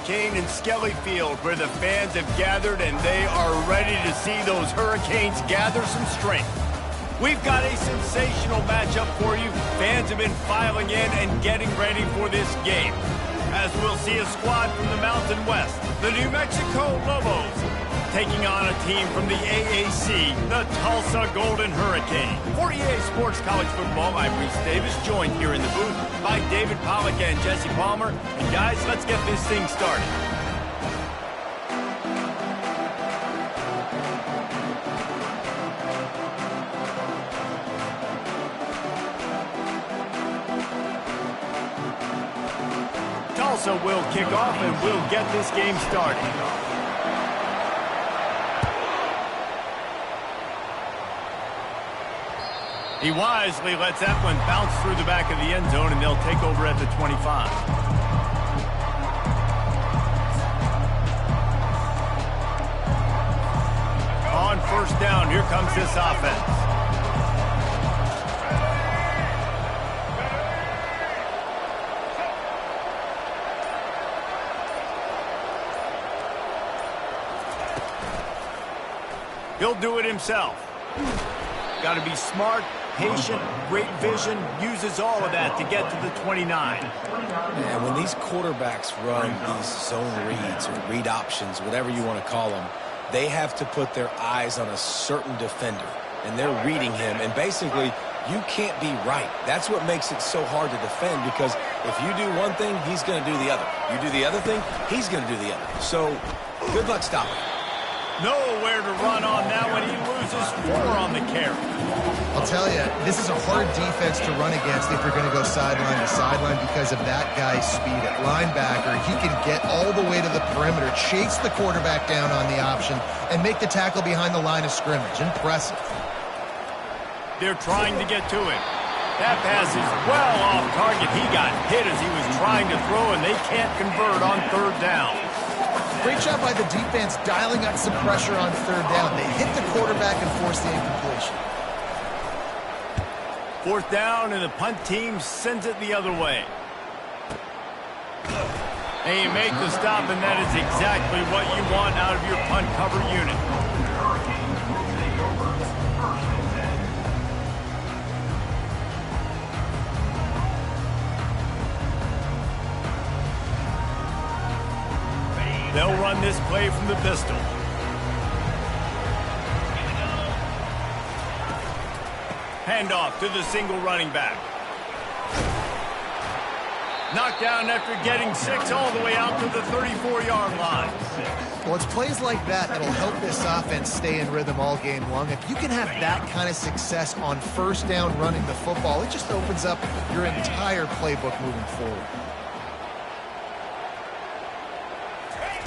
Hurricane and Skelly Field, where the fans have gathered and they are ready to see those Hurricanes gather some strength. We've got a sensational matchup for you. Fans have been filing in and getting ready for this game, as we'll see a squad from the Mountain West, the New Mexico Lobos, taking on a team from the AAC, the Tulsa Golden Hurricane. For EA Sports College Football, I'm Reese Davis, joined here in the booth by David Pollack and Jesse Palmer. And guys, let's get this thing started. Tulsa will kick off and we'll get this game started. He wisely lets that one bounce through the back of the end zone, and they'll take over at the 25. On first down, here comes this offense. He'll do it himself. Got to be smart, patient, great vision, uses all of that to get to the 29. Yeah, when these quarterbacks run these zone reads or read options, whatever you want to call them, they have to put their eyes on a certain defender, and they're reading him, and basically you can't be right. That's what makes it so hard to defend, because if you do one thing, he's going to do the other. You do the other thing, he's going to do the other. So good luck stopping. Nowhere to run on that one. He loses 4 on the carry. I'll tell you, this is a hard defense to run against if you're going to go sideline to sideline because of that guy's speed at linebacker. He can get all the way to the perimeter, chase the quarterback down on the option, and make the tackle behind the line of scrimmage. Impressive. They're trying to get to it. That pass is well off target. He got hit as he was trying to throw, and they can't convert on third down. Great job by the defense dialing up some pressure on third down. They hit the quarterback and forced the incompletion. Fourth down, and the punt team sends it the other way. And you make the stop, and that is exactly what you want out of your punt cover unit. They'll run this play from the pistol. Handoff to the single running back. Knocked down after getting 6 all the way out to the 34-yard line. Well, it's plays like that that'll help this offense stay in rhythm all game long. If you can have that kind of success on first down running the football, it just opens up your entire playbook moving forward.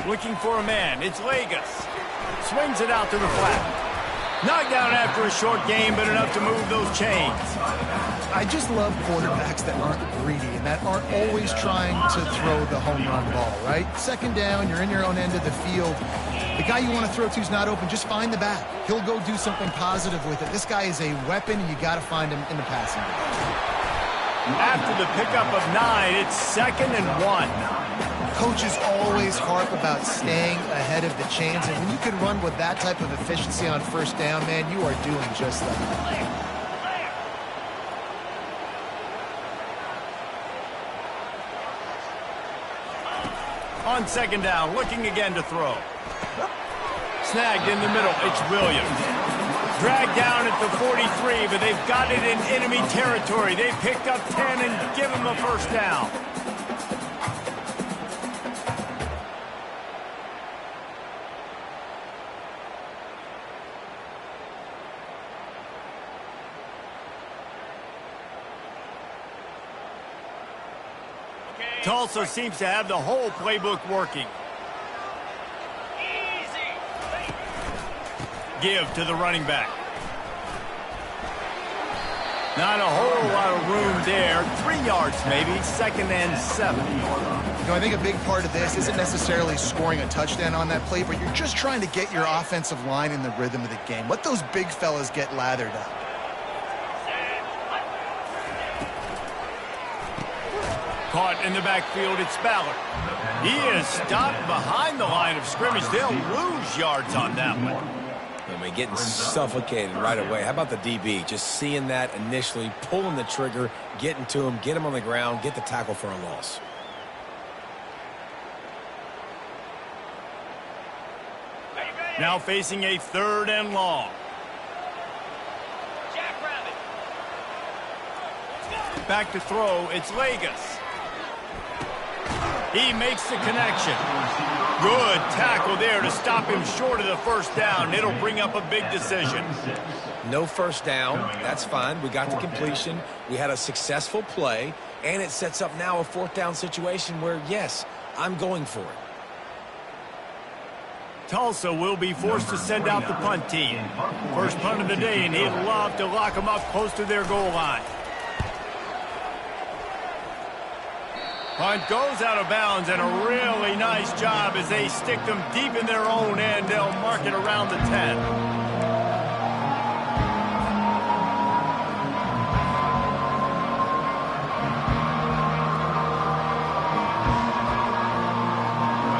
Looking for a man. It's Vegas. Swings it out to the flat. Knocked down after a short game, but enough to move those chains. I just love quarterbacks that aren't greedy and that aren't always trying to throw the home run ball, right? Second down, you're in your own end of the field. The guy you want to throw to is not open. Just find the back. He'll go do something positive with it. This guy is a weapon, and you got to find him in the passing game. After the pickup of 9, it's 2nd and 1. Coaches always harp about staying ahead of the chains, and when you can run with that type of efficiency on first down, man, you are doing just that. On second down, looking again to throw. Snagged in the middle, it's Williams. Dragged down at the 43, but they've got it in enemy territory. They picked up 10 and give him a first down. Tulsa seems to have the whole playbook working. Give to the running back. Not a whole lot of room there. 3 yards maybe, 2nd and 7. You know, I think a big part of this isn't necessarily scoring a touchdown on that play, but you're just trying to get your offensive line in the rhythm of the game. Let those big fellas get lathered up. caught in the backfield. It's Ballard. He is stopped behind the line of scrimmage. They'll lose yards on that one. I mean, getting suffocated right away. How about the DB? Just seeing that initially, pulling the trigger, getting to him, get him on the ground, get the tackle for a loss. Now facing a 3rd and long. Back to throw, it's Vegas. He makes the connection. Good tackle there to stop him short of the 1st down. It'll bring up a big decision. No 1st down. That's fine. We got the completion. We had a successful play, and it sets up now a 4th down situation where, yes, I'm going for it. Tulsa will be forced to send out the punt team. First punt of the day, and he'd love to lock them up close to their goal line. Punt goes out of bounds, and a really nice job as they stick them deep in their own end. They'll mark it around the 10.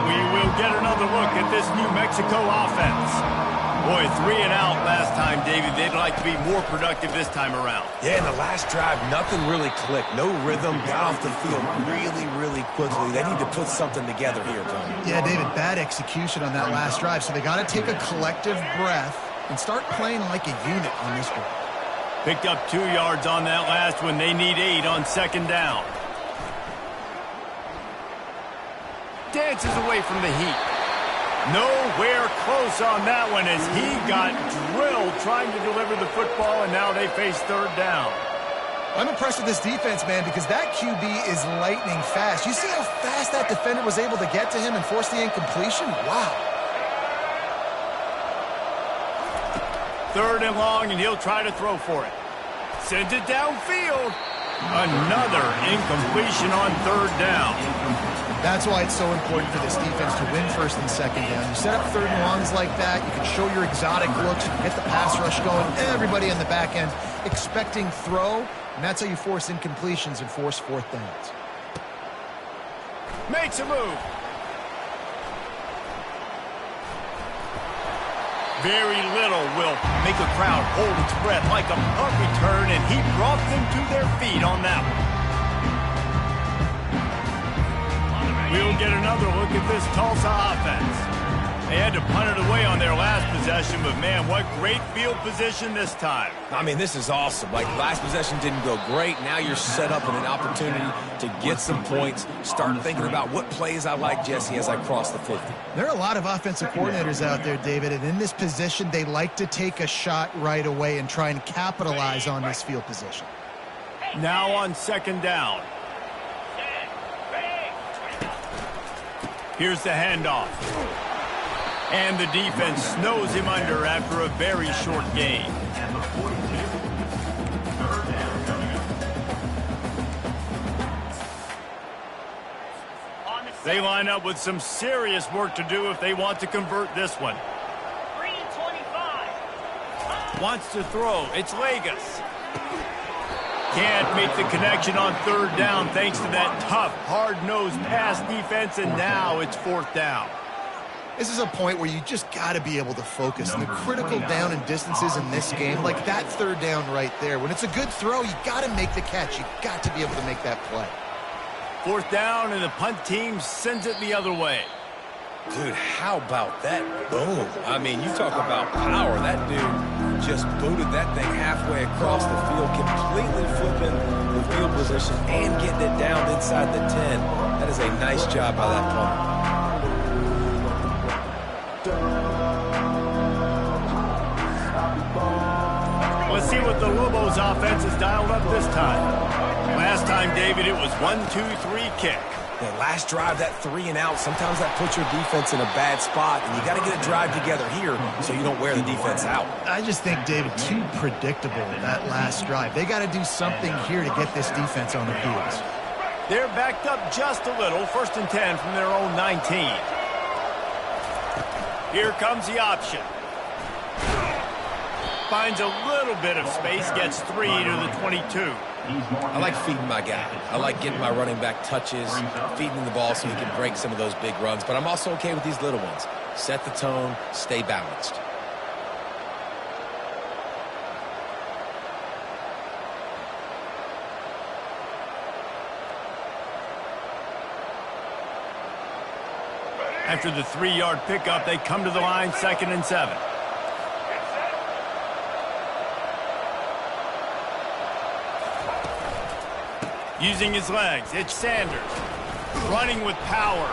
We will get another look at this New Mexico offense. Boy, 3 and out last time, David. They'd like to be more productive this time around. Yeah, in the last drive, nothing really clicked. No rhythm, got off the field really quickly. They need to put something together here, Tony. Yeah, David, bad execution on that last drive, so they got to take a collective breath and start playing like a unit on this one. Picked up 2 yards on that last one. They need 8 on 2nd down. Dances away from the heat. Nowhere close on that one as he got drilled trying to deliver the football, and now they face 3rd down. I'm impressed with this defense, man, because that QB is lightning fast. You see how fast that defender was able to get to him and force the incompletion? Wow. 3rd and long, and he'll try to throw for it. Sends it downfield. Another incompletion on 3rd down. That's why it's so important for this defense to win 1st and 2nd down. You set up 3rd and longs like that, you can show your exotic looks, you can get the pass rush going, everybody on the back end expecting throw, and that's how you force incompletions and force 4th downs. Makes a move. Very little will make a crowd hold its breath like a punt return, and he brought them to their feet on that one. We'll get another look at this Tulsa offense. They had to punt it away on their last possession, but man, what great field position this time. I mean, this is awesome. Like, last possession didn't go great. Now you're set up with an opportunity to get some points. Start thinking about what plays I like, Jesse, as I cross the 50. There are a lot of offensive coordinators out there, David, and in this position, they like to take a shot right away and try and capitalize on this field position. Now on 2nd down. Here's the handoff. And the defense snows him under after a very short gain. They line up with some serious work to do if they want to convert this one. 3-25. Wants to throw. It's Vegas. Can't make the connection on 3rd down thanks to that tough, hard-nosed pass defense, and now it's 4th down. This is a point where you just got to be able to focus. And the critical down and distances in this game, like that 3rd down right there, when it's a good throw, you got to make the catch. You got to be able to make that play. 4th down, and the punt team sends it the other way. Dude, how about that boom? I mean, you talk about power. That dude just booted that thing halfway across the field, completely flipping the field position and getting it down inside the 10. That is a nice job by that punter. Let's see what the Lobos offense has dialed up this time. Last time, David, it was 1-2-3 kick. Yeah, last drive, that 3 and out, sometimes that puts your defense in a bad spot, and you got to get a drive together here so you don't wear the defense out. I just think, David, too predictable that last drive. They got to do something here to get this defense on the heels. They're backed up just a little. 1st and 10 from their own 19. Here comes the option. finds a little bit of space, gets 3 to the 22. I like feeding my guy. I like getting my running back touches, feeding him the ball so he can break some of those big runs. But I'm also okay with these little ones. Set the tone, stay balanced. After the 3-yard pickup, they come to the line, 2nd and 7. Using his legs, it's Sanders. Running with power.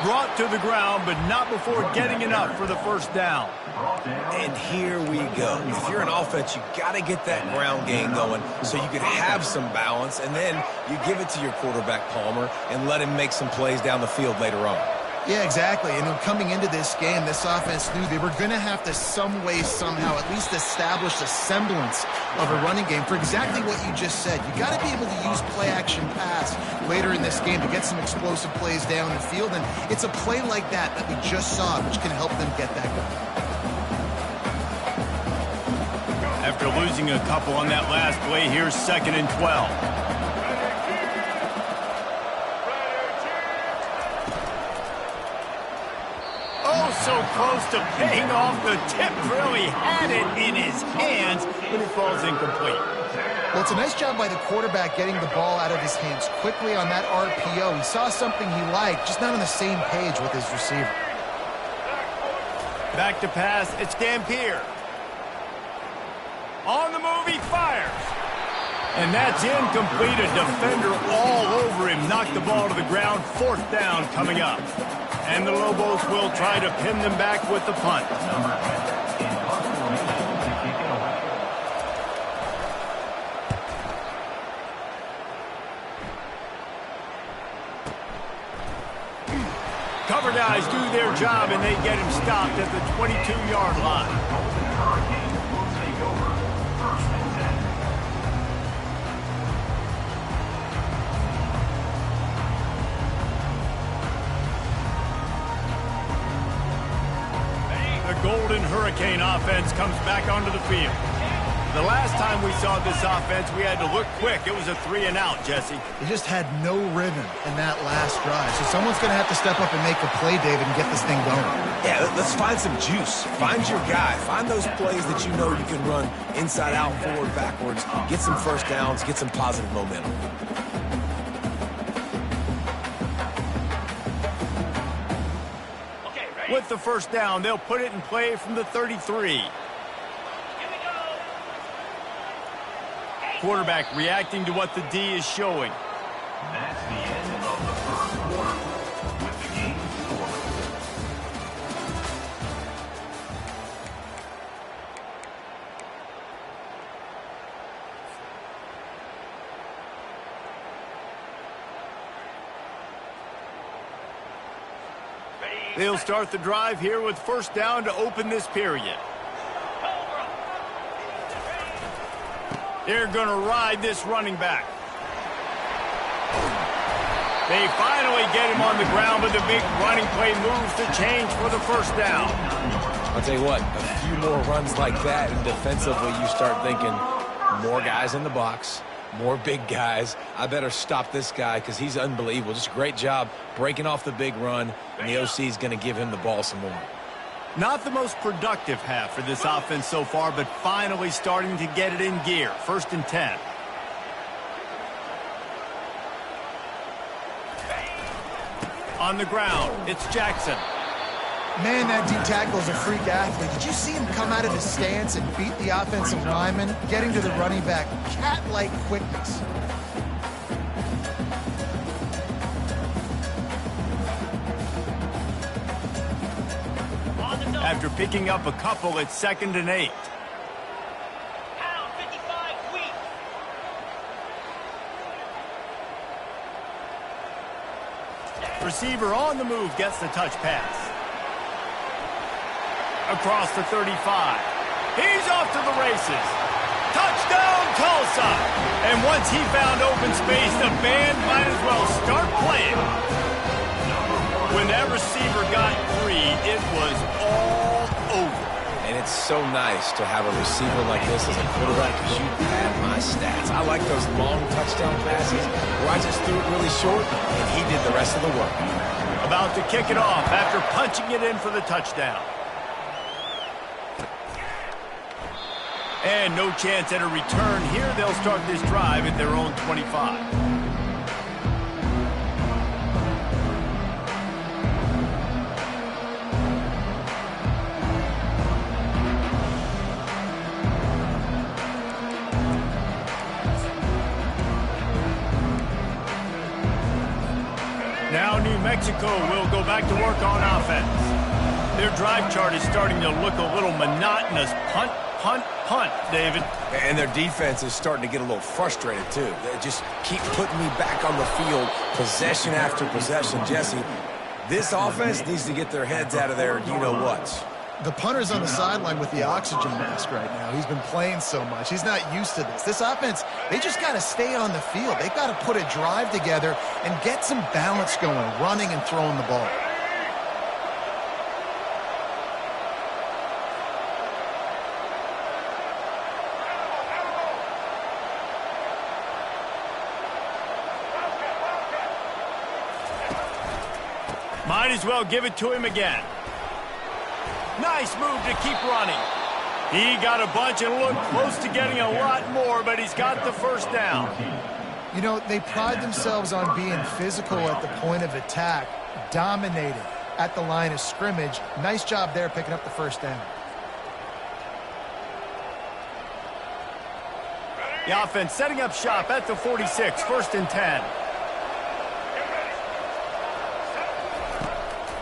Brought to the ground, but not before getting enough for the first down. And here we go. If you're an offense, you got to get that ground game going so you can have some balance, and then you give it to your quarterback, Palmer, and let him make some plays down the field later on. Yeah, exactly. And coming into this game, this offense knew they were going to have to some way, somehow, at least establish a semblance of a running game for exactly what you just said. You got to be able to use play-action pass later in this game to get some explosive plays down the field. And it's a play like that we just saw, which can help them get that going. After losing a couple on that last play, here's 2nd and 12. So close to paying off. The tip really had it in his hands, but it falls incomplete. Well, it's a nice job by the quarterback getting the ball out of his hands quickly on that RPO. He saw something he liked, just not on the same page with his receiver. Back to pass, it's Dampier. On the move, he fires. And that's incomplete. A defender all over him. Knocked the ball to the ground. 4th down coming up. And the Lobos will try to pin them back with the punt. Cover guys do their job, and they get him stopped at the 22-yard line. Golden Hurricane offense comes back onto the field. The last time we saw this offense, we had to look quick. It was a 3-and-out, Jesse. They just had no rhythm in that last drive. So someone's going to have to step up and make a play, David, and get this thing going. Yeah, let's find some juice. Find your guy. Find those plays that you know you can run inside out, forward, backwards. Get some first downs. Get some positive momentum. With the first down, they'll put it in play from the 33. Quarterback reacting to what the D is showing. That's the end of the first quarter with the game score. They'll start the drive here with first down to open this period. They're going to ride this running back. They finally get him on the ground, but the big running play moves the change for the first down. I'll tell you what, a few more runs like that, and defensively you start thinking more guys in the box, more big guys. I better stop this guy because he's unbelievable. Just a great job breaking off the big run, and the OC is going to give him the ball some more. Not the most productive half for this offense so far, but finally starting to get it in gear. 1st and 10. On the ground, it's Jackson. Man, that D tackle is a freak athlete. Did you see him come out of his stance and beat the offensive lineman, getting to the running back? Cat-like quickness. After picking up a couple, it's 2nd and 8. Receiver on the move gets the touch pass. Across the 35. He's off to the races. Touchdown, Tulsa! And once he found open space, the band might as well start playing. When that receiver got free, it was all over. And it's so nice to have a receiver like this as a quarterback because you pad my stats. I like those long touchdown passes where I just threw it really short and he did the rest of the work. About to kick it off after punching it in for the touchdown. And no chance at a return here. They'll start this drive at their own 25. Now New Mexico will go back to work on offense. Their drive chart is starting to look a little monotonous. Punt, punt, punt, David. And their defense is starting to get a little frustrated, too. They just keep putting me back on the field, possession after possession. Jesse, this offense needs to get their heads out of their you-know-whats. The punter's on the sideline with the oxygen mask right now. He's been playing so much. He's not used to this. This offense, they just got to stay on the field. They've got to put a drive together and get some balance going, running and throwing the ball. Might as well give it to him again. Nice move to keep running. He got a bunch and looked close to getting a lot more, but he's got the first down. You know, they pride themselves on being physical at the point of attack, dominating at the line of scrimmage. Nice job there picking up the first down. The offense setting up shop at the 46, 1st and 10.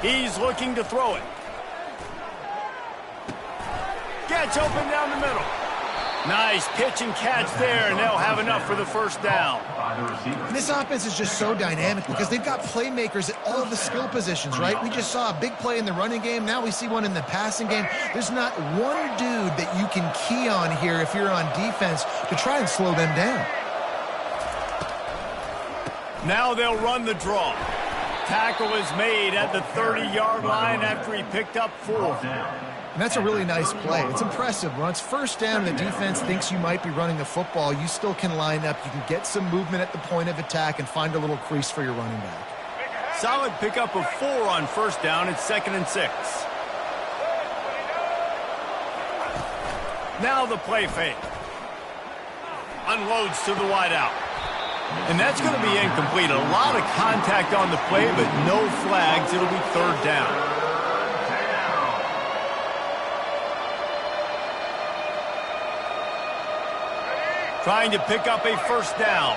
He's looking to throw it. Gets open down the middle. Nice pitch and catch there, and they'll have enough for the first down. This offense is just so dynamic because they've got playmakers at all the skill positions, right? We just saw a big play in the running game. Now we see one in the passing game. There's not one dude that you can key on here if you're on defense to try and slow them down. Now they'll run the draw. Tackle is made at the 30-yard line after he picked up 4. And that's a really nice play. It's impressive. When it's first down and the defense thinks you might be running the football, you still can line up. You can get some movement at the point of attack and find a little crease for your running back. Solid pickup of 4 on first down. It's 2nd and 6. Now the play fake. Unloads to the wideout. And that's going to be incomplete. A lot of contact on the play, but no flags. It'll be 3rd down. Trying to pick up a first down.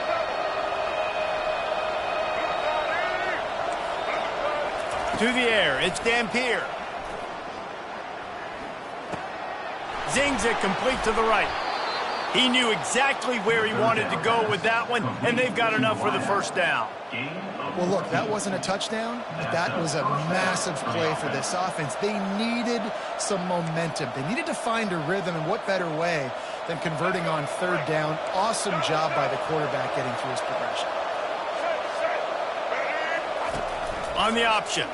To the air, it's Dampier. Zings it complete to the right. He knew exactly where he wanted to go with that one, and they've got enough for the first down. Well, look, that wasn't a touchdown, but that was a massive play for this offense. They needed some momentum. They needed to find a rhythm, and what better way than converting on 3rd down. Awesome job by the quarterback getting through his progression. On the option.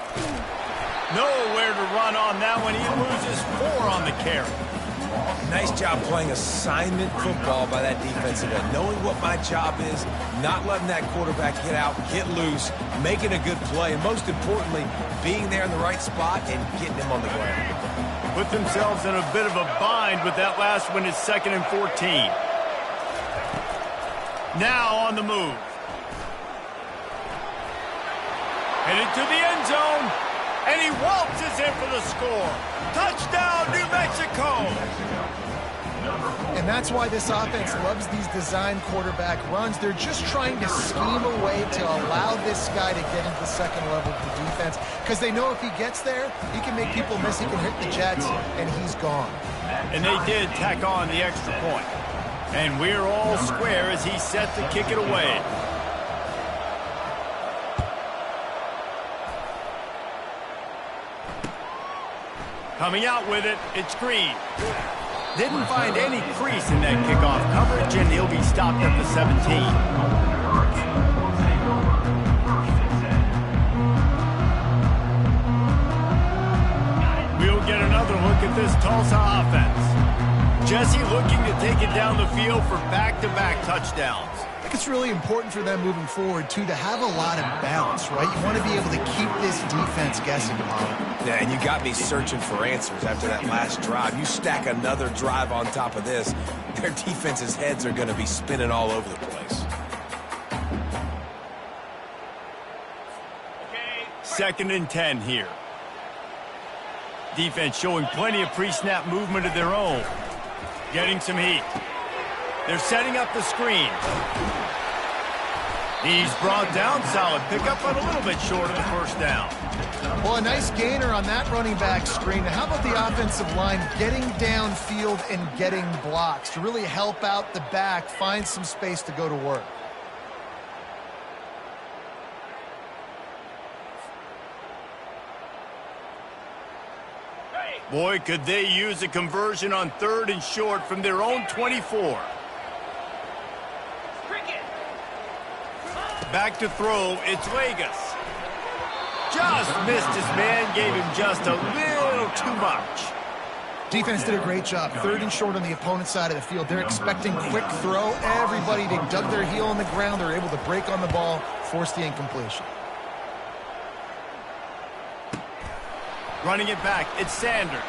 Nowhere to run on that one. He loses 4 on the carry. Nice job playing assignment football by that defensive end. Knowing what my job is, not letting that quarterback get out, get loose, making a good play, and most importantly, being there in the right spot and getting him on the ground. Put themselves in a bit of a bind with that last one. It's 2nd and 14. Now on the move. Headed to the end zone. And he waltzes in for the score. Touchdown, New Mexico. And that's why this offense loves these design quarterback runs. They're just trying to scheme a way to allow this guy to get into the second level of the defense because they know if he gets there, he can make people miss, he can hit the Jets, and he's gone. And they did tack on the extra point. And we're all square as he's set to kick it away. Coming out with it, it's Green. Didn't find any crease in that kickoff coverage, and he'll be stopped at the 17. We'll get another look at this Tulsa offense. Jesse looking to take it down the field for back-to-back touchdowns. I think it's really important for them moving forward, too, to have a lot of balance, right? You want to be able to keep this defense guessing, Paul. Yeah, and you got me searching for answers after that last drive. You stack another drive on top of this, their defense's heads are going to be spinning all over the place. 2nd and 10 here. Defense showing plenty of pre-snap movement of their own. Getting some heat. They're setting up the screen. He's brought down. Solid pickup, but a little bit short of the first down. Well, a nice gainer on that running back screen. Now, how about the offensive line getting downfield and getting blocks to really help out the back, find some space to go to work? Boy, could they use a conversion on 3rd and short from their own 24. Back to throw, it's Vegas. Just missed his man, gave him just a little too much. Defense did a great job. 3rd and short on the opponent's side of the field. They're expecting quick throw. Everybody, they dug their heel on the ground. They're able to break on the ball, force the incompletion. Running it back, it's Sanders.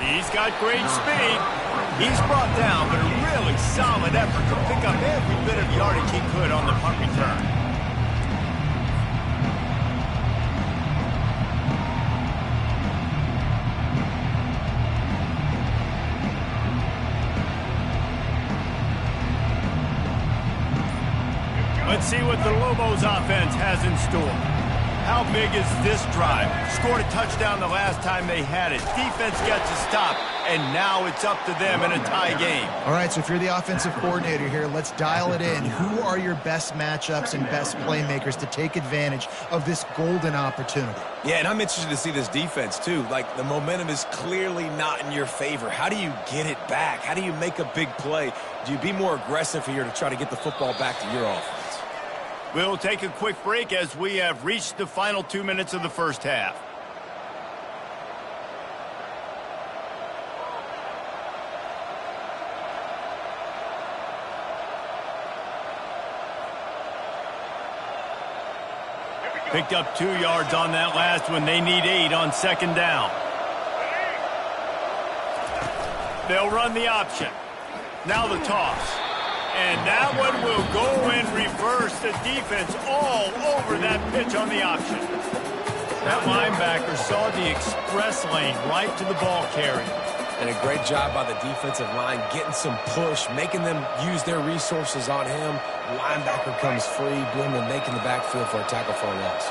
He's got great speed. He's brought down, but a really solid effort to pick up every bit of yardage he could on the punt return. Let's see what the Lobos offense has in store. How big is this drive? Scored a touchdown the last time they had it. Defense gets a stop, and now it's up to them in a tie game. All right, so if you're the offensive coordinator here, let's dial it in. Who are your best matchups and best playmakers to take advantage of this golden opportunity? Yeah, and I'm interested to see this defense, too. Like, the momentum is clearly not in your favor. How do you get it back? How do you make a big play? Do you be more aggressive here to try to get the football back to your offense? We'll take a quick break as we have reached the final 2 minutes of the first half. Picked up 2 yards on that last one. They need 8 on 2nd down. They'll run the option. Now the toss. And that one will go in reverse. The defense all over that pitch on the option. That linebacker saw the express lane right to the ball carrier. And a great job by the defensive line, getting some push, making them use their resources on him. Linebacker comes free, boom, and making the backfield for a tackle for a loss.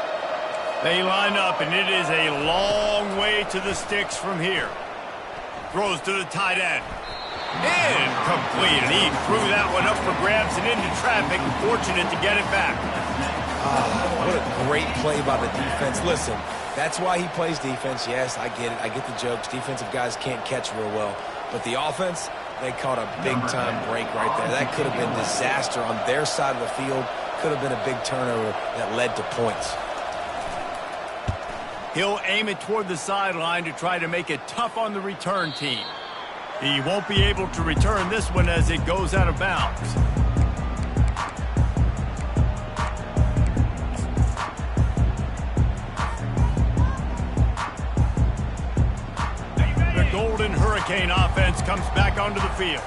They line up, and it is a long way to the sticks from here. Throws to the tight end. Incomplete, and he threw that one up for grabs and into traffic. Fortunate to get it back. What a great play by the defense. Listen, that's why he plays defense. Yes, I get it. I get the jokes. Defensive guys can't catch real well. But the offense, they caught a big-time break right there. That could have been disaster on their side of the field. Could have been a big turnover that led to points. He'll aim it toward the sideline to try to make it tough on the return team. He won't be able to return this one as it goes out of bounds. The Golden Hurricane offense comes back onto the field.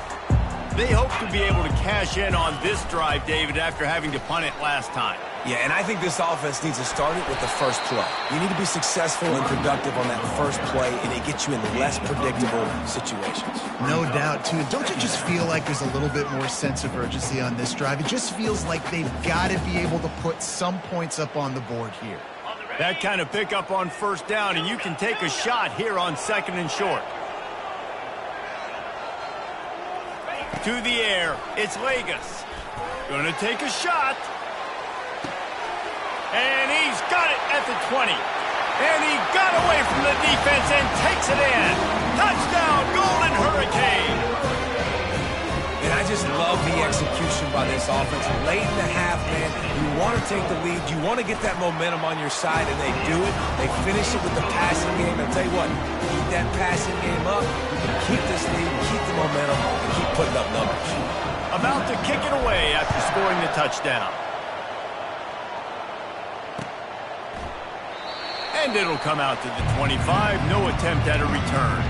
They hope to be able to cash in on this drive, David, after having to punt it last time. Yeah, and I think this offense needs to start it with the first play. You need to be successful and productive on that first play, and it gets you in less predictable situations. No doubt, too. Don't you just feel like there's a little bit more sense of urgency on this drive? It just feels like they've got to be able to put some points up on the board here. That kind of pickup on 1st down, and you can take a shot here on 2nd and short. To the air, it's Vegas. Gonna take a shot. And he's got it at the 20. And he got away from the defense and takes it in. Touchdown, Golden Hurricane. And I just love the execution by this offense. Late in the half, man, you want to take the lead. You want to get that momentum on your side, and they do it. They finish it with the passing game. I'll tell you what, keep that passing game up. You can keep this lead, keep the momentum, and keep putting up numbers. About to kick it away after scoring the touchdown. And it'll come out to the 25. No attempt at a return.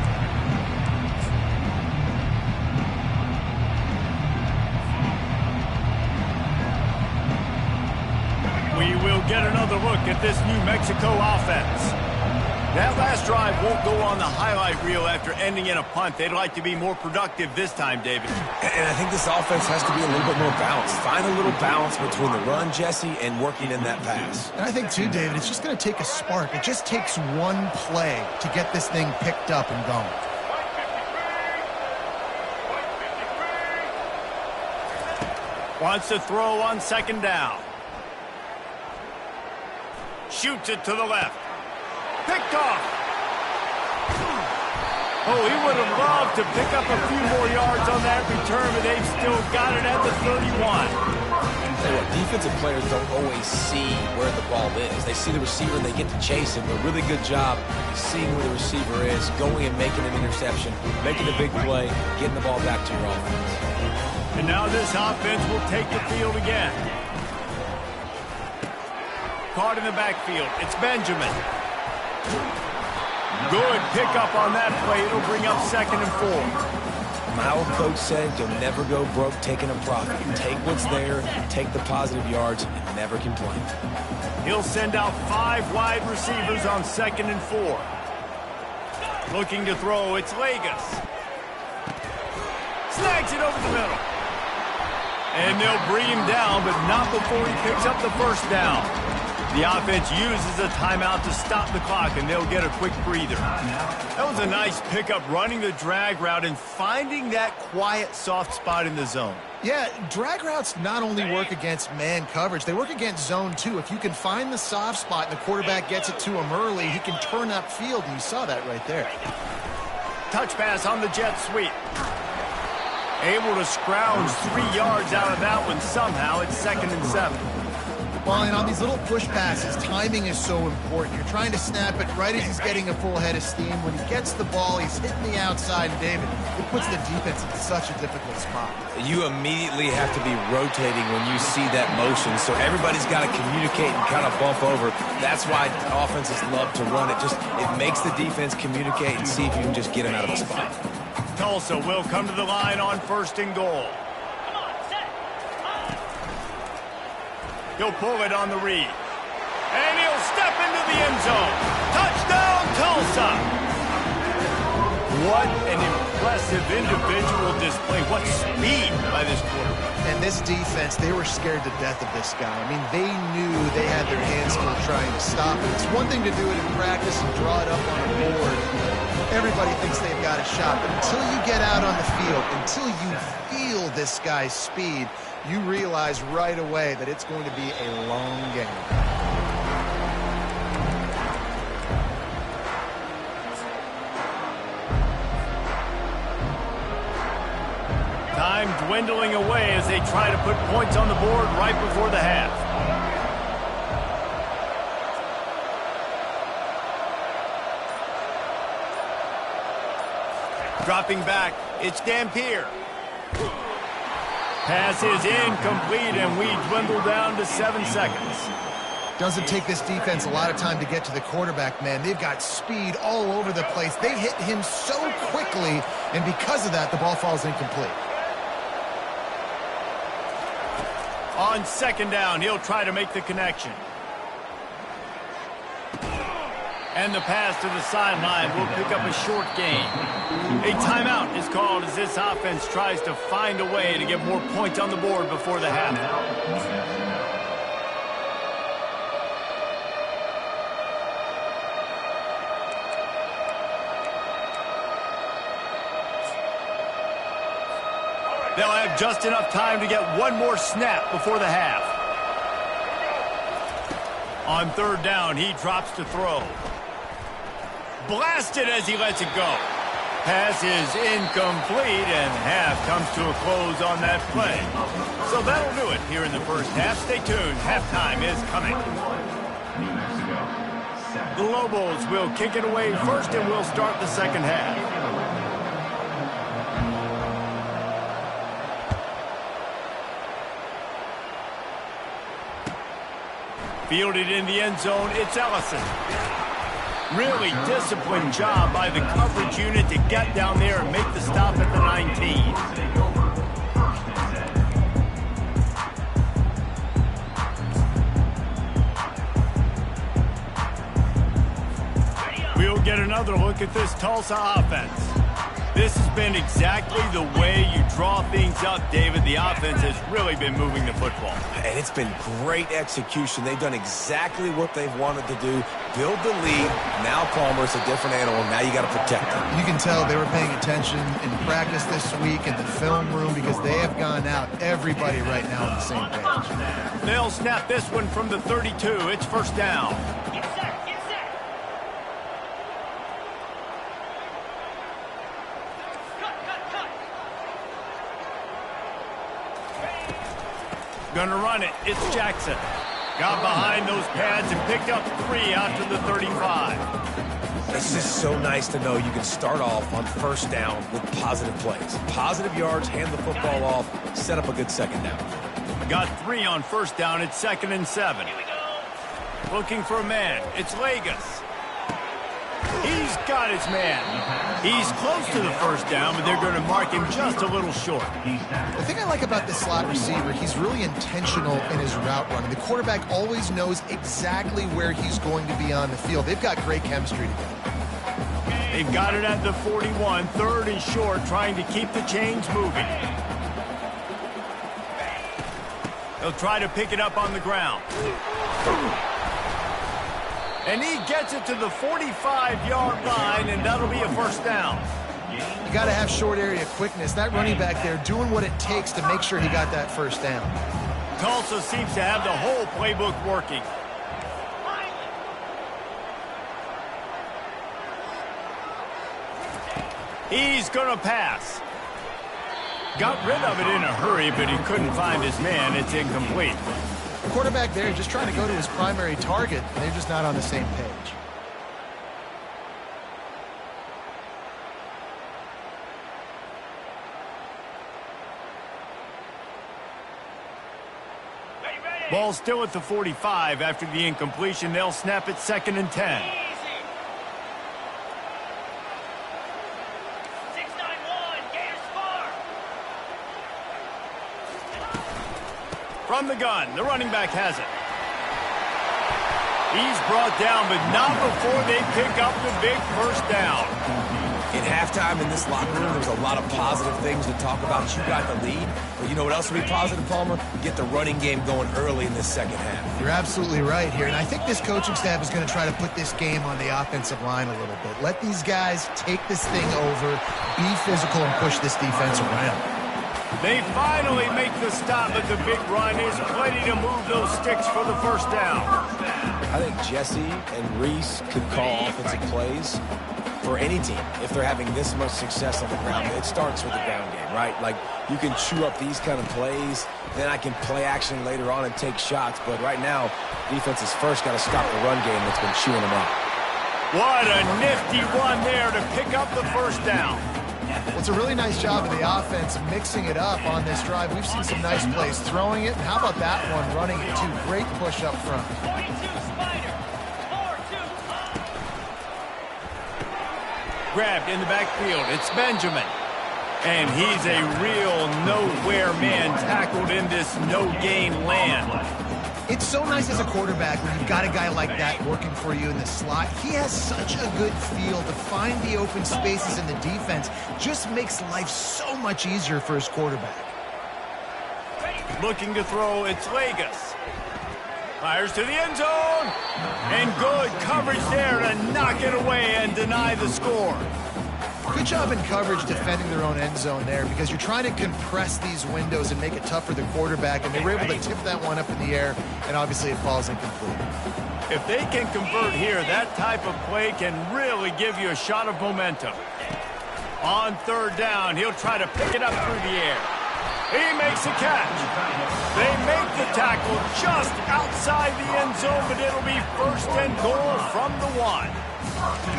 We will get another look at this New Mexico offense. That last drive won't go on the highlight reel after ending in a punt. They'd like to be more productive this time, David. And I think this offense has to be a little bit more balanced. Find a little balance between the run, Jesse, and working in that pass. And I think, too, David, it's just going to take a spark. It just takes one play to get this thing picked up and going. Wants to throw on second down. Shoots it to the left. Picked off. Oh, he would have loved to pick up a few more yards on that return, but they've still got it at the 31. Tell you what, defensive players don't always see where the ball is. They see the receiver and they get to chase him. A really good job seeing where the receiver is, going and making an interception, making a big play, getting the ball back to your offense. And now this offense will take the field again. Caught in the backfield. It's Benjamin. Good pickup on that play. It'll bring up 2nd and 4. My old coach said, you'll never go broke taking a profit. Take what's there, take the positive yards, and never complain. He'll send out 5 wide receivers on 2nd and 4. Looking to throw, it's Vegas. Snags it over the middle. And they'll bring him down, but not before he picks up the first down. The offense uses a timeout to stop the clock, and they'll get a quick breather. That was a nice pickup, running the drag route and finding that quiet, soft spot in the zone. Yeah, drag routes not only work against man coverage, they work against zone too. If you can find the soft spot and the quarterback gets it to him early, he can turn upfield, and you saw that right there. Touch pass on the jet sweep. Able to scrounge 3 yards out of that one somehow. It's 2nd and 7. Well, and on these little push passes, timing is so important. You're trying to snap it right as he's getting a full head of steam. When he gets the ball, he's hitting the outside, and David, it puts the defense in such a difficult spot. You immediately have to be rotating when you see that motion, so everybody's got to communicate and kind of bump over. That's why offenses love to run it. It makes the defense communicate and see if you can just get him out of the spot. Tulsa will come to the line on 1st and goal. He'll pull it on the read. And he'll step into the end zone. Touchdown, Tulsa! What an impressive individual display. What speed by this quarterback. And this defense, they were scared to death of this guy. I mean, they knew they had their hands full trying to stop him. It's one thing to do it in practice and draw it up on a board. Everybody thinks they've got a shot, but until you get out on the field, until you feel this guy's speed, you realize right away that it's going to be a long game. Time dwindling away as they try to put points on the board right before the half. Dropping back, it's Dampier. Pass is incomplete, and we dwindle down to 7 seconds. Doesn't take this defense a lot of time to get to the quarterback, man. They've got speed all over the place. They hit him so quickly, and because of that, the ball falls incomplete. On 2nd down, he'll try to make the connection. And the pass to the sideline will pick up a short gain. A timeout is called as this offense tries to find a way to get more points on the board before the half. They'll have just enough time to get one more snap before the half. On 3rd down, he drops to throw. Blasted as he lets it go. Pass is incomplete, and half comes to a close on that play. So that'll do it here in the first half. Stay tuned. Halftime is coming. The Lobos will kick it away first, and we'll start the second half. Fielded in the end zone, it's Ellison. Really disciplined job by the coverage unit to get down there and make the stop at the 19. We'll get another look at this Tulsa offense. This has been exactly the way you draw things up, David. The offense has really been moving the football. And it's been great execution. They've done exactly what they've wanted to do. Build the lead. Now Palmer's a different animal. Now you got to protect him. You can tell they were paying attention in practice this week in the film room because they have gone out, everybody right now on the same page. They'll snap this one from the 32. It's first down. Gonna run it. It's Jackson. Got behind those pads and picked up 3 out to the 35. It's just so nice to know you can start off on first down with positive plays. Positive yards, hand the football off, set up a good second down. Got 3 on first down. It's 2nd and 7. Looking for a man. It's Vegas. He's got his man. He's close to the first down, but they're going to mark him just a little short. The thing I like about this slot receiver, he's really intentional in his route running. The quarterback always knows exactly where he's going to be on the field. They've got great chemistry together. They've got it at the 41, 3rd and short, trying to keep the chains moving. They'll try to pick it up on the ground. And he gets it to the 45-yard line, and that'll be a first down. You got to have short area quickness. That running back there doing what it takes to make sure he got that first down. Tulsa seems to have the whole playbook working. He's going to pass. Got rid of it in a hurry, but he couldn't find his man. It's incomplete. The quarterback there just trying to go to his primary target, and they're just not on the same page. Ball still at the 45 after the incompletion. They'll snap it 2nd and 10. From the gun, the running back has it. He's brought down, but not before they pick up the big first down. In halftime in this locker room, there's a lot of positive things to talk about. You got the lead, but you know what else would be positive, Palmer? Get the running game going early in this second half. You're absolutely right here, and I think this coaching staff is going to try to put this game on the offensive line a little bit. Let these guys take this thing over, be physical, and push this defense around. They finally make the stop, but the big run is plenty to move those sticks for the first down. I think Jesse and Reese could call offensive plays for any team if they're having this much success on the ground. It starts with the ground game, right? Like, you can chew up these kind of plays, then I can play action later on and take shots. But right now, defense has first got to stop the run game that's been chewing them up. What a nifty run there to pick up the first down. Well, it's a really nice job of the offense mixing it up on this drive. We've seen some nice plays throwing it. And how about that one running it too? Great push up front. Grabbed in the backfield. It's Benjamin. And he's a real nowhere man tackled in this no-gain land. It's so nice as a quarterback when you've got a guy like that working for you in the slot. He has such a good feel to find the open spaces in the defense. Just makes life so much easier for his quarterback. Looking to throw, it's Vegas. Fires to the end zone. And good coverage there to knock it away and deny the score. Good job in coverage defending their own end zone there because you're trying to compress these windows and make it tough for the quarterback, and they were able to tip that one up in the air, and obviously it falls incomplete. If they can convert here, that type of play can really give you a shot of momentum. On third down, he'll try to pick it up through the air. He makes a catch. They make the tackle just outside the end zone, but it'll be first and goal from the 1.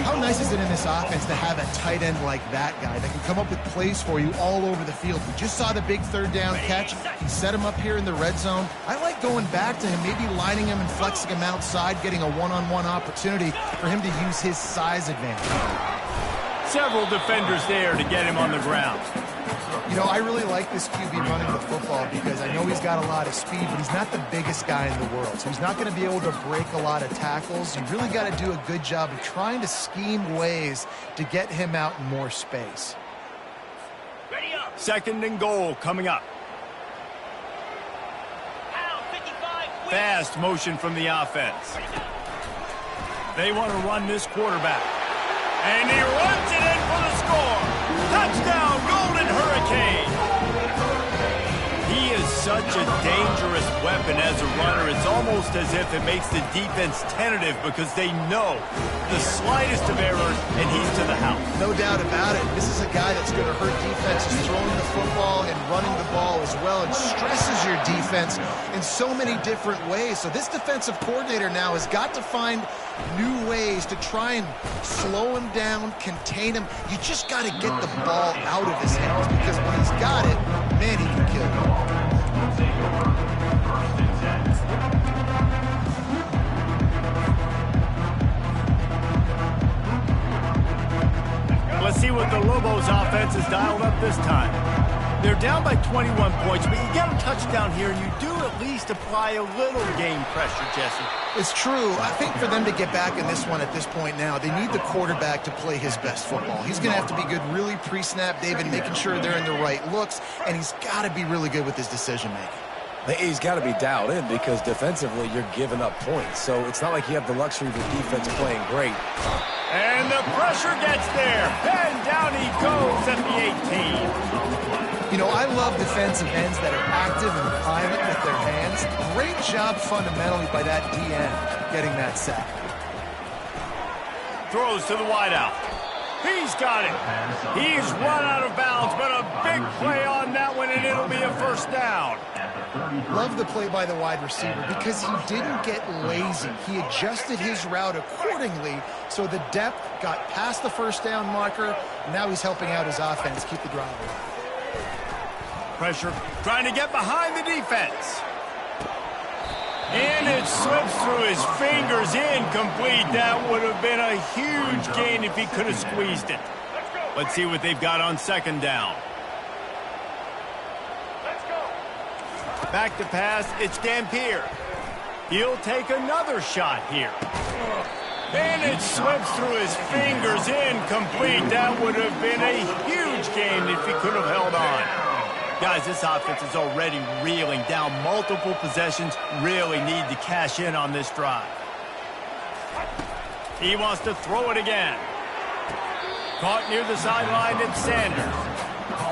How nice is it in this offense to have a tight end like that guy that can come up with plays for you all over the field? We just saw the big third down catch. He set him up here in the red zone. I like going back to him, maybe lining him and flexing him outside, getting a one-on-one opportunity for him to use his size advantage. Several defenders there to get him on the ground. You know, I really like this QB running the football because I know he's got a lot of speed, but he's not the biggest guy in the world. So he's not going to be able to break a lot of tackles. You really got to do a good job of trying to scheme ways to get him out in more space. Second and goal coming up. Fast motion from the offense. They want to run this quarterback. And he runs it in for the score. Touchdown, Golden Hurricane. He is such a dangerous weapon as a runner. It's almost as if it makes the defense tentative because they know the slightest of errors and he's to the house. No doubt about it. This is a guy that's going to hurt defenses throwing the football and running the ball as well. It stresses your defense in so many different ways. So this defensive coordinator now has got to find new ways to try and slow him down, contain him. You just got to get the ball out of his hands because when he's got it, man, he can kill you. Let's see what the Lobos offense has dialed up this time. They're down by 21 points, but you get a touchdown here, and you do at least apply a little game pressure, Jesse. It's true. I think for them to get back in this one at this point now, they need the quarterback to play his best football. He's going to have to be good really pre-snap, David, making sure they're in the right looks, and he's got to be really good with his decision-making. He's got to be dialed in because defensively you're giving up points. So it's not like you have the luxury of the defense playing great. And the pressure gets there. And down he goes at the 18. You know, I love defensive ends that are active and violent with their hands. Great job fundamentally by that DN getting that sack. Throws to the wideout. He's got it. He's run out of bounds, but a big play on that one, and it'll be a first down. Love the play by the wide receiver because he didn't get lazy. He adjusted his route accordingly, so the depth got past the first down marker. Now he's helping out his offense keep the drive alive. Pressure, trying to get behind the defense. And it slips through his fingers, incomplete. That would have been a huge gain if he could have squeezed it. Let's see what they've got on second down. Back to pass, it's Dampier. He'll take another shot here. And it slips through his fingers, incomplete. That would have been a huge gain if he could have held on. Guys, this offense is already reeling down multiple possessions. Really need to cash in on this drive. He wants to throw it again. Caught near the sideline, it's Sanders.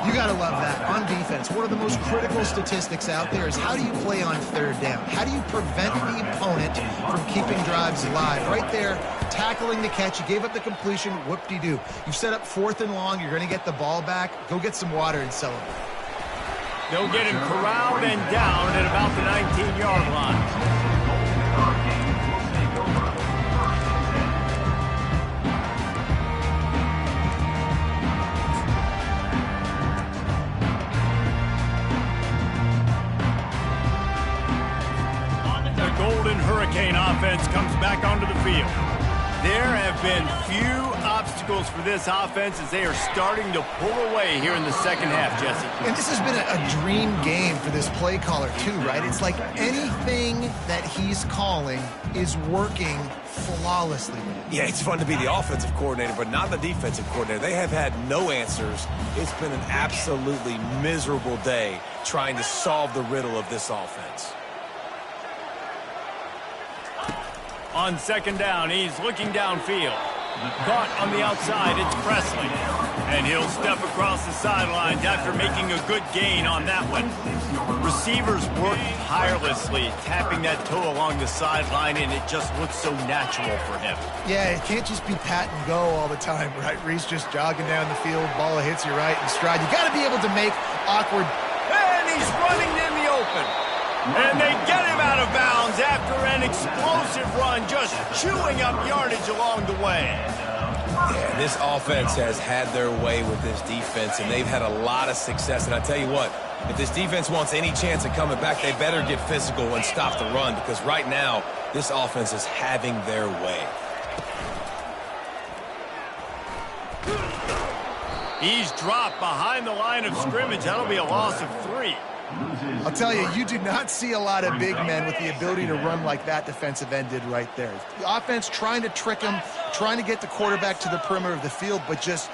You got to love that. On defense, one of the most critical statistics out there is how do you play on third down? How do you prevent the opponent from keeping drives alive? Right there, tackling the catch. You gave up the completion. Whoop-de-doo. You set up fourth and long. You're going to get the ball back. Go get some water and celebrate. They'll get him corralled and down at about the 19-yard line. The Golden Hurricane offense comes back onto the field. There have been few obstacles for this offense as they are starting to pull away here in the second half, Jesse. And this has been a dream game for this play caller, too, right? It's like anything that he's calling is working flawlessly. Yeah, it's fun to be the offensive coordinator, but not the defensive coordinator. They have had no answers. It's been an absolutely miserable day trying to solve the riddle of this offense. On second down, he's looking downfield. Caught on the outside, it's Presley. And he'll step across the sidelines after making a good gain on that one. Receivers work tirelessly, tapping that toe along the sideline, and it just looks so natural for him. Yeah, it can't just be pat and go all the time, right? Reese just jogging down the field, ball hits you right in stride. You got to be able to make awkward. And he's running in the open. And they get him out of bounds after an explosive run, just chewing up yardage along the way. Yeah, this offense has had their way with this defense, and they've had a lot of success. And I tell you what, if this defense wants any chance of coming back, they better get physical and stop the run, because right now, this offense is having their way. He's dropped behind the line of scrimmage. That'll be a loss of 3. I'll tell you, you do not see a lot of big men with the ability to run like that defensive end did right there. The offense trying to trick him, trying to get the quarterback to the perimeter of the field, but just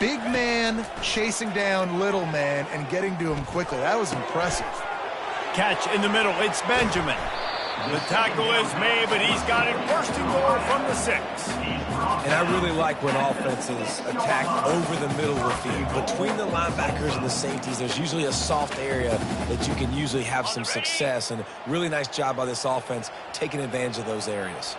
big man chasing down little man and getting to him quickly. That was impressive. Catch in the middle. It's Benjamin. The tackle is made, but he's got it first and goal from the 6. And I really like when offenses attack over the middle of the field. Between the linebackers and the safeties, there's usually a soft area that you can usually have some success. And really nice job by this offense taking advantage of those areas.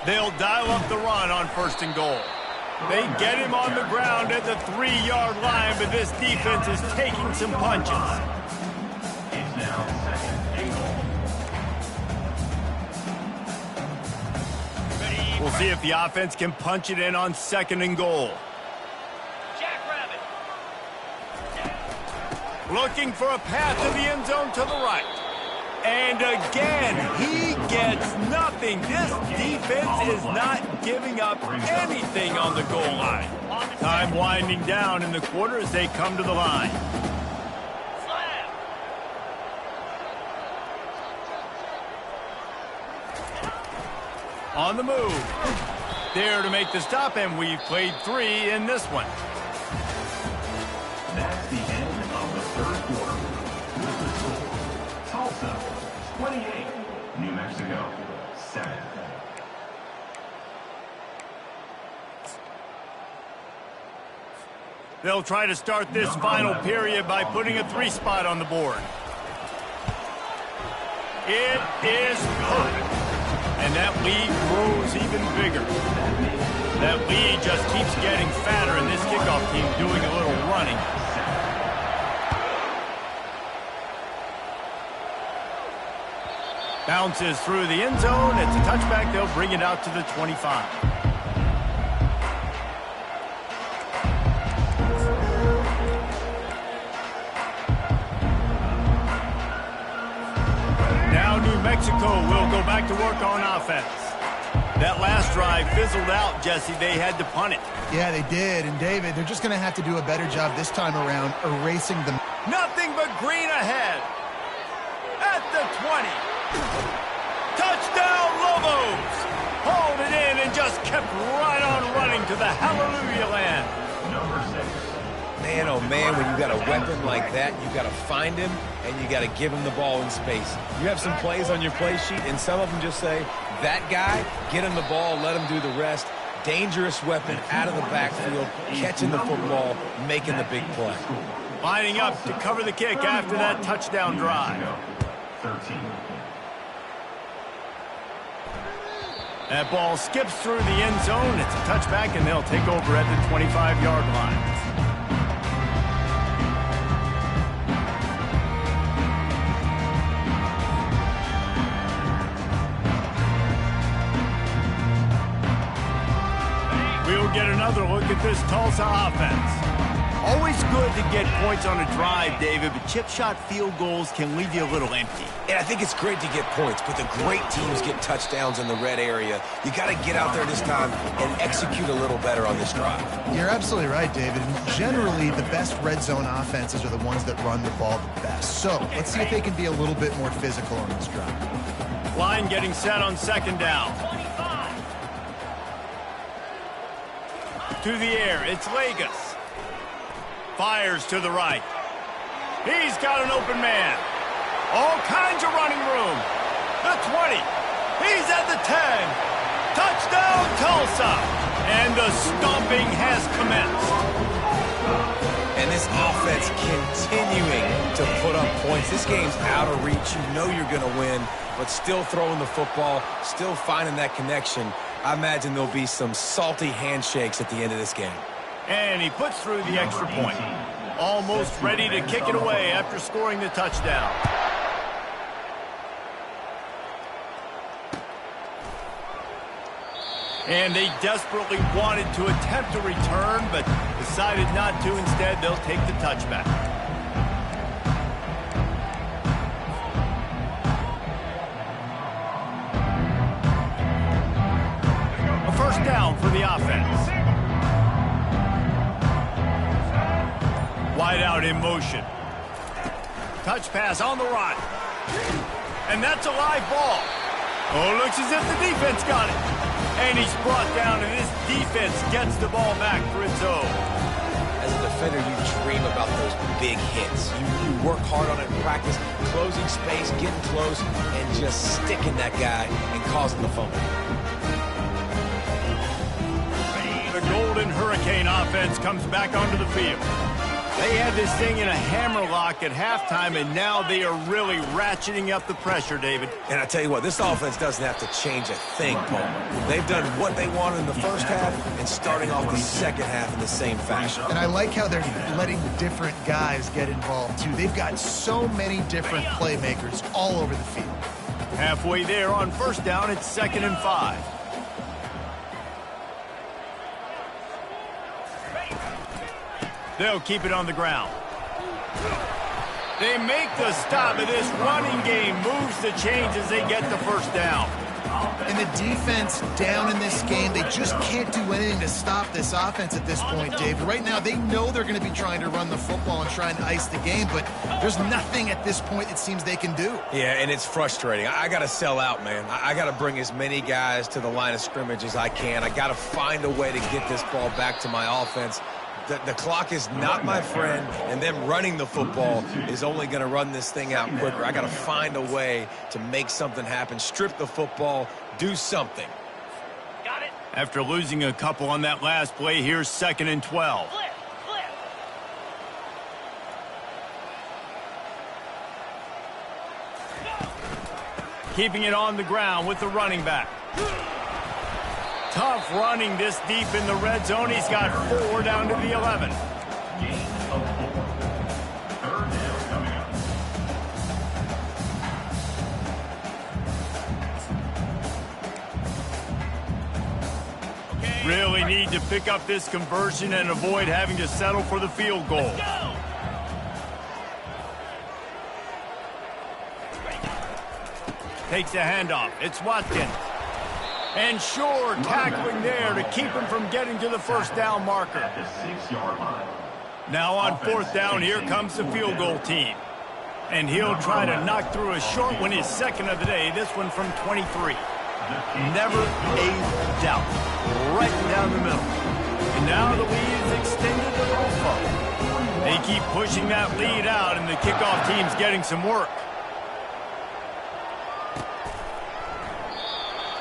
They'll dial up the run on first and goal. They get him on the ground at the 3-yard line, but this defense is taking some punches. It's now second and goal. We'll see if the offense can punch it in on second and goal. Looking for a path to the end zone to the right. And again, he gets nothing. This defense is not giving up anything on the goal line. Time winding down in the quarter as they come to the line. On the move. There to make the stop, and we've played 3 in this one. That's the end of the third quarter. With the score, Tulsa 28, New Mexico 7. They'll try to start this final period by putting a 3 spot on the board. It is perfect. And that lead grows even bigger. That lead just keeps getting fatter, and this kickoff team doing a little running. Bounces through the end zone. It's a touchback. They'll bring it out to the 25. Now New Mexico will go back to work on offense. That last drive fizzled out, Jesse. They had to punt it. Yeah, they did. And, David, they're just going to have to do a better job this time around erasing them. Nothing but green ahead. At the 20. Touchdown, Lobos! Hauled it in and just kept right on running to the hallelujah land. Number 6. Man, oh man, when you got a weapon like that, you got to find him and you got to give him the ball in space. You have some plays on your play sheet, and some of them just say, that guy, get him the ball, let him do the rest. Dangerous weapon out of the backfield, catching the football, making the big play. Lining up to cover the kick after that touchdown drive. 13. That ball skips through the end zone. It's a touchback, and they'll take over at the 25-yard line. We'll get another look at this Tulsa offense. Always good to get points on a drive, David, but chip shot field goals can leave you a little empty. And I think it's great to get points, but the great teams get touchdowns in the red area. You got to get out there this time and execute a little better on this drive. You're absolutely right, David. And generally, the best red zone offenses are the ones that run the ball the best. So let's see if they can be a little bit more physical on this drive. Line getting set on second down. To the air, it's Vegas. Fires to the right. He's got an open man. All kinds of running room. The He's at the 10. Touchdown, Tulsa. And the stomping has commenced. And this offense continuing to put up points. This game's out of reach. You know you're going to win, but still throwing the football, still finding that connection. I imagine there'll be some salty handshakes at the end of this game. And he puts through the extra point. Almost ready to kick it away after scoring the touchdown. And they desperately wanted to attempt a return, but decided not to. Instead, they'll take the touchback. A first down for the offense. Wide out in motion. Touch pass on the run. And that's a live ball. Oh, looks as if the defense got it. And he's brought down, and this defense gets the ball back for its own. As a defender, you dream about those big hits. You work hard on it in practice, closing space, getting close, and just sticking that guy and causing the fumble. The Golden Hurricane offense comes back onto the field. They had this thing in a hammerlock at halftime, and now they are really ratcheting up the pressure, David. And I tell you what, this offense doesn't have to change a thing, Paul. They've done what they wanted in the first half and starting off the second half in the same fashion. And I like how they're letting different guys get involved, too. They've got so many different playmakers all over the field. Halfway there on first down, it's 2nd and 5. They'll keep it on the ground. They make the stop, and this running game moves the chains as they get the first down. And the defense down in this game, they just can't do anything to stop this offense at this point, Dave. Right now, they know they're going to be trying to run the football and try and ice the game, but there's nothing at this point it seems they can do. Yeah, and it's frustrating. I got to sell out, man. I got to bring as many guys to the line of scrimmage as I can. I got to find a way to get this ball back to my offense. The clock is not my friend, and them running the football is only going to run this thing out quicker. I got to find a way to make something happen, strip the football, do something. Got it. After losing a couple on that last play, here's 2nd and 12. Keeping it on the ground with the running back. Tough running this deep in the red zone. He's got 4 down to the 11. Gain of 4. Third down coming up. Really need to pick up this conversion and avoid having to settle for the field goal. Takes a handoff. It's Watkins. And Shore tackling there to keep him from getting to the first down marker. At the 6-yard line. Now on 4th down, here comes the field goal team. And he'll try to knock through a short one, his 2nd of the day, this one from 23. Never a doubt. Right down the middle. And now the lead is extended a little further. They keep pushing that lead out, and the kickoff team's getting some work.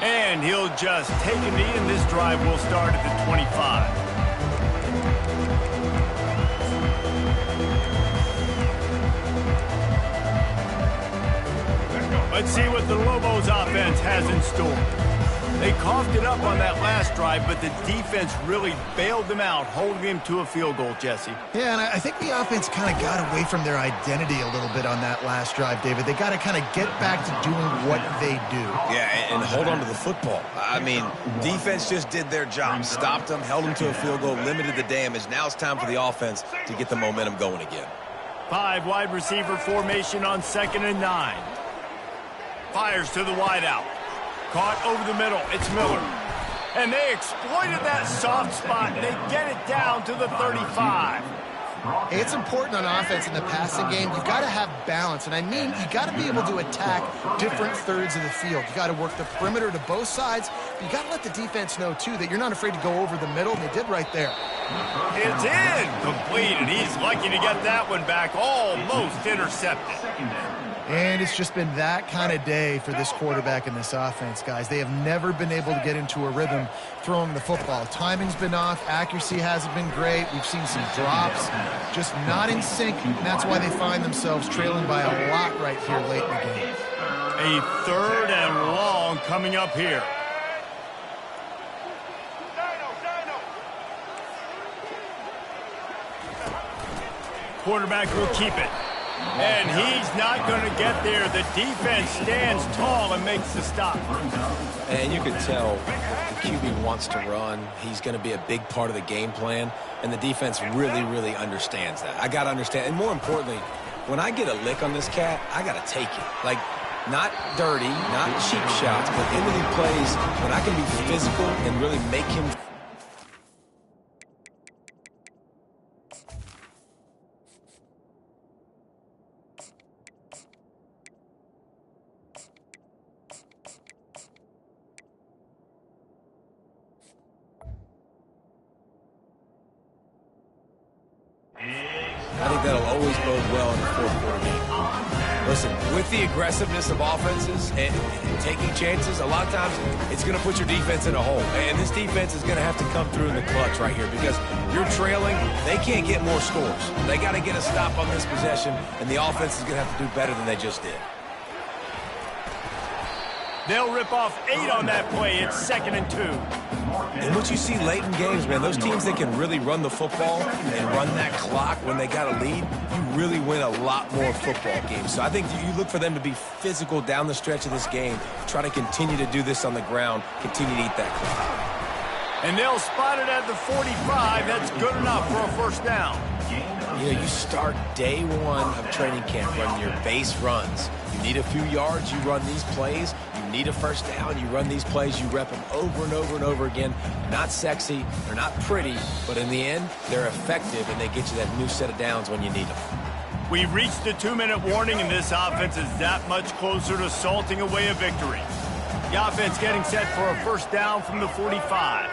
And he'll just take a knee, and this drive will start at the 25. Let's see what the Lobos offense has in store. They coughed it up on that last drive, but the defense really bailed them out, holding them to a field goal, Jesse. Yeah, and I think the offense kind of got away from their identity a little bit on that last drive, David. They got to kind of get back to doing what they do. Yeah, and hold on to the football. I mean, defense just did their job. Stopped them, held them to a field goal, limited the damage. Now it's time for the offense to get the momentum going again. 5 wide receiver formation on 2nd and 9. Fires to the wideout. Caught over the middle. It's Miller. And they exploited that soft spot. They get it down to the 35. Hey, it's important on offense in the passing game. You've got to have balance. And I mean, you got to be able to attack different thirds of the field. You got to work the perimeter to both sides. But you got to let the defense know, too, that you're not afraid to go over the middle. And they did right there. It's in. Complete. And he's lucky to get that one back. Almost intercepted. And it's just been that kind of day for this quarterback and this offense, guys. They have never been able to get into a rhythm throwing the football. Timing's been off. Accuracy hasn't been great. We've seen some drops, just not in sync, and that's why they find themselves trailing by a lot right here late in the game. A 3rd and long coming up here. Quarterback will keep it. And he's not going to get there. The defense stands tall and makes the stop. And you can tell the QB wants to run. He's going to be a big part of the game plan. And the defense really, really understands that. I got to understand. And more importantly, when I get a lick on this cat, I got to take it. Like, not dirty, not cheap shots, but into the plays when I can be physical and really make him. I think that'll always bode well in the fourth quarter game. Listen, with the aggressiveness of offenses and taking chances, a lot of times it's going to put your defense in a hole. And this defense is going to have to come through in the clutch right here because you're trailing. They can't get more scores. They got to get a stop on this possession, and the offense is going to have to do better than they just did. They'll rip off 8 on that play. It's 2nd and 2. And what you see late in games, man, those teams that can really run the football and run that clock when they got a lead, you really win a lot more football games. So I think you look for them to be physical down the stretch of this game, try to continue to do this on the ground, continue to eat that clock. And they'll spot it at the 45. That's good enough for a 1st down. You know, you start day 1 of training camp running your base runs. You need a few yards, you run these plays. You need a 1st down, you run these plays, you rep them over and over and over again. Not sexy, they're not pretty, but in the end, they're effective, and they get you that new set of downs when you need them. We've reached the 2-minute warning, and this offense is that much closer to salting away a victory. The offense getting set for a 1st down from the 45.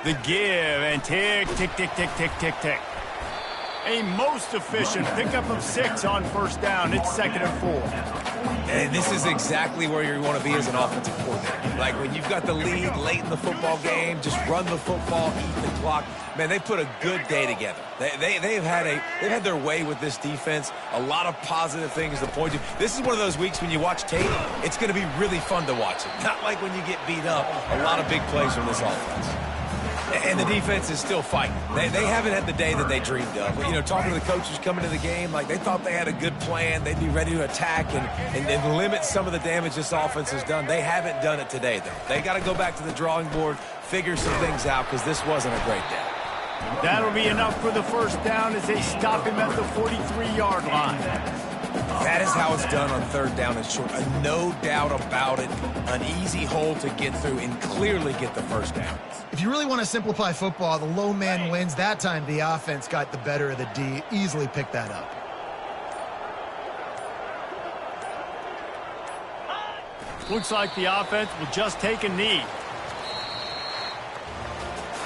The give, and tick, tick, tick, tick, tick, tick, tick. A most efficient pickup of 6 on 1st down. It's 2nd and 4. And this is exactly where you want to be as an offensive coordinator. Like when you've got the lead late in the football game, just run the football, eat the clock. Man, they put a good day together. They've had their way with this defense. A lot of positive things to point to. This is one of those weeks when you watch tape, it's going to be really fun to watch it. Not like when you get beat up. A lot of big plays from this offense. And the defense is still fighting. They haven't had the day that they dreamed of. You know, talking to the coaches coming to the game, like they thought they had a good plan. They'd be ready to attack and limit some of the damage this offense has done. They haven't done it today, though. They got to go back to the drawing board, figure some things out, because this wasn't a great day. That'll be enough for the 1st down as they stop him at the 43-yard line. That is how it's done on 3rd down and short. No doubt about it. An easy hole to get through and clearly get the 1st down. If you really want to simplify football, the low man wins. That time the offense got the better of the D. Easily picked that up. Looks like the offense will just take a knee.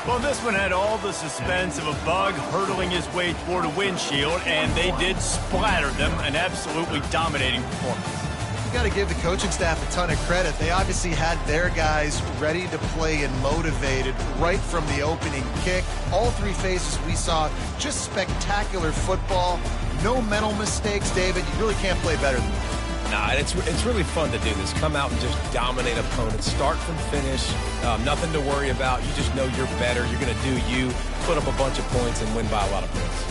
Well, this one had all the suspense of a bug hurtling his way toward a windshield, and they did splatter them. An absolutely dominating performance. You got to give the coaching staff a ton of credit. They obviously had their guys ready to play and motivated right from the opening kick. All 3 phases we saw, just spectacular football. No mental mistakes, David. You really can't play better than that. Nah, it's really fun to do this. Come out and just dominate opponents. Start from finish. Nothing to worry about. You just know you're better. You're going to do you, put up a bunch of points, and win by a lot of points.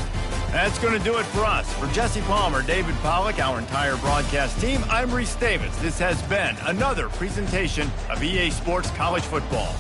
That's going to do it for us. For Jesse Palmer, David Pollack, our entire broadcast team, I'm Reese Davis. This has been another presentation of EA Sports College Football.